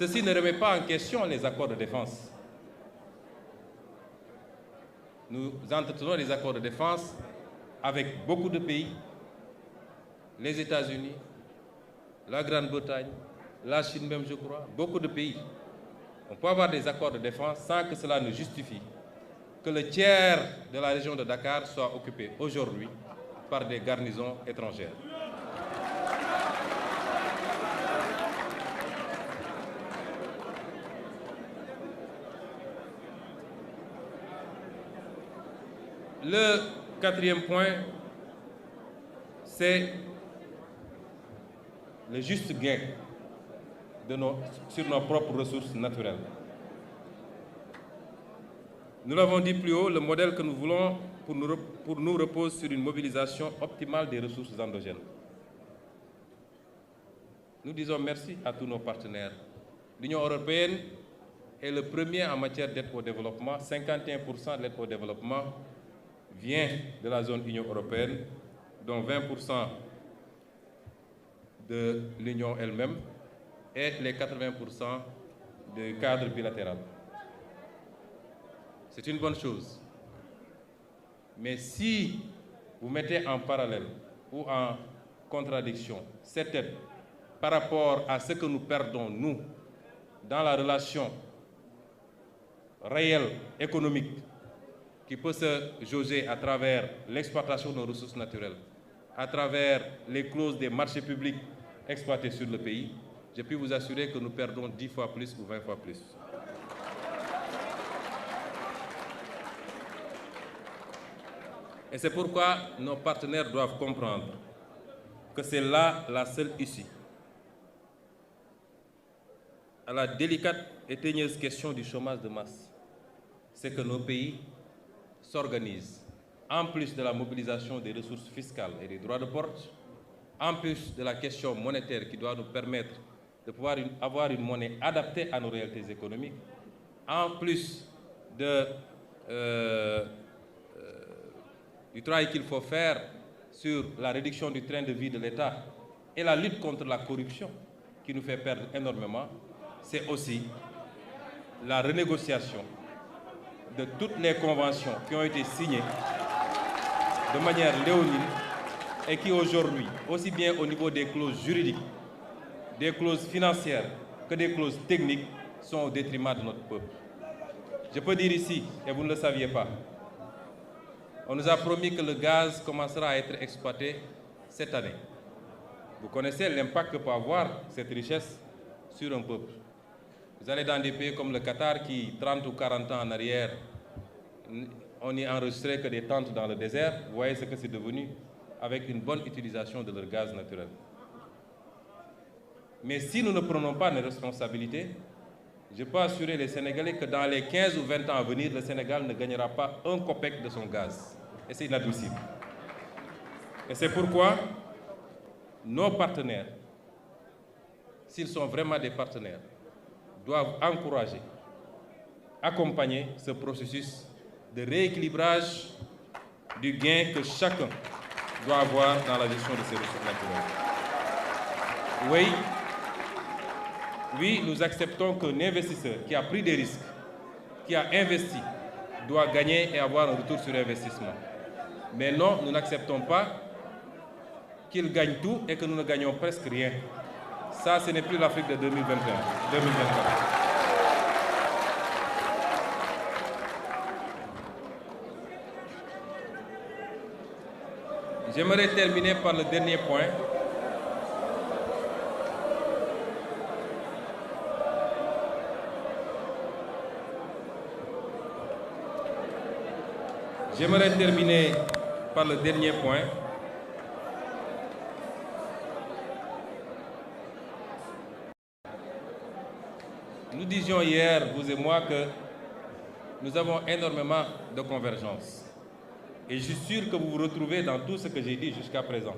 Ceci ne remet pas en question les accords de défense. Nous entretenons des accords de défense avec beaucoup de pays, les États-Unis, la Grande-Bretagne, la Chine même, je crois, beaucoup de pays. On peut avoir des accords de défense sans que cela ne justifie que le tiers de la région de Dakar soit occupé aujourd'hui par des garnisons étrangères. Le quatrième point, c'est le juste gain sur nos propres ressources naturelles. Nous l'avons dit plus haut, le modèle que nous voulons pour nous repose sur une mobilisation optimale des ressources endogènes. Nous disons merci à tous nos partenaires. L'Union européenne est le premier en matière d'aide au développement. 51% de l'aide au développement vient de la zone Union européenne, dont 20% de l'Union elle-même et les 80% de cadre bilatéral. C'est une bonne chose. Mais si vous mettez en parallèle ou en contradiction cette aide par rapport à ce que nous perdons, nous, dans la relation réelle, économique, qui peut se jauger à travers l'exploitation de nos ressources naturelles, à travers les clauses des marchés publics exploités sur le pays, je puis vous assurer que nous perdons 10 fois plus ou 20 fois plus. Et c'est pourquoi nos partenaires doivent comprendre que c'est là la seule issue à la délicate et teigneuse question du chômage de masse. C'est que nos pays s'organisent, en plus de la mobilisation des ressources fiscales et des droits de porte, en plus de la question monétaire qui doit nous permettre de pouvoir avoir une monnaie adaptée à nos réalités économiques, en plus du travail qu'il faut faire sur la réduction du train de vie de l'État et la lutte contre la corruption qui nous fait perdre énormément, c'est aussi la renégociation de toutes les conventions qui ont été signées de manière léonine et qui aujourd'hui, aussi bien au niveau des clauses juridiques, des clauses financières que des clauses techniques, sont au détriment de notre peuple. Je peux dire ici, et vous ne le saviez pas, on nous a promis que le gaz commencera à être exploité cette année. Vous connaissez l'impact que peut avoir cette richesse sur un peuple. Vous allez dans des pays comme le Qatar qui, 30 ou 40 ans en arrière, on n'y enregistrait que des tentes dans le désert. Vous voyez ce que c'est devenu avec une bonne utilisation de leur gaz naturel. Mais si nous ne prenons pas nos responsabilités, je peux assurer les Sénégalais que dans les 15 ou 20 ans à venir, le Sénégal ne gagnera pas un copec de son gaz. Et c'est inadmissible. Et c'est pourquoi nos partenaires, s'ils sont vraiment des partenaires, doivent encourager, accompagner ce processus de rééquilibrage du gain que chacun doit avoir dans la gestion de ses ressources naturelles. Oui, nous acceptons qu'un investisseur qui a pris des risques, qui a investi, doit gagner et avoir un retour sur investissement. Mais non, nous n'acceptons pas qu'il gagne tout et que nous ne gagnons presque rien. Ça, ce n'est plus l'Afrique de 2021, 2024. J'aimerais terminer par le dernier point. J'aimerais terminer par le dernier point. Nous disions hier, vous et moi, que nous avons énormément de convergences. Et je suis sûr que vous vous retrouvez dans tout ce que j'ai dit jusqu'à présent.